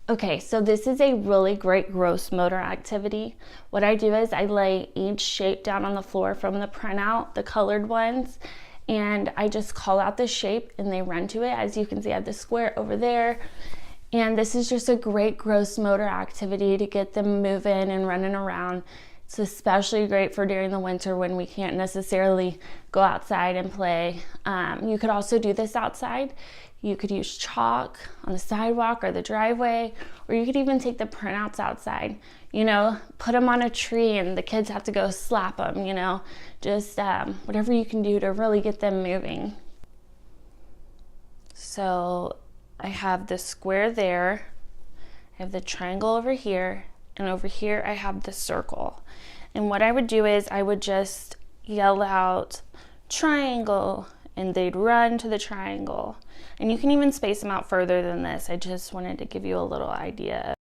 Okay, so this is a really great gross motor activity. What I do is I lay each shape down on the floor from the printout, the colored ones, and I just call out the shape and they run to it. As you can see, I have the square over there. And this is just a great gross motor activity to get them moving and running around. It's especially great for during the winter when we can't necessarily go outside and play. You could also do this outside. You could use chalk on the sidewalk or the driveway, or you could even take the printouts outside, put them on a tree and the kids have to go slap them, just whatever you can do to really get them moving. So I have the square there, I have the triangle over here, and over here I have the circle. And what I would do is I would just yell out triangle and they'd run to the triangle. And you can even space them out further than this. I just wanted to give you a little idea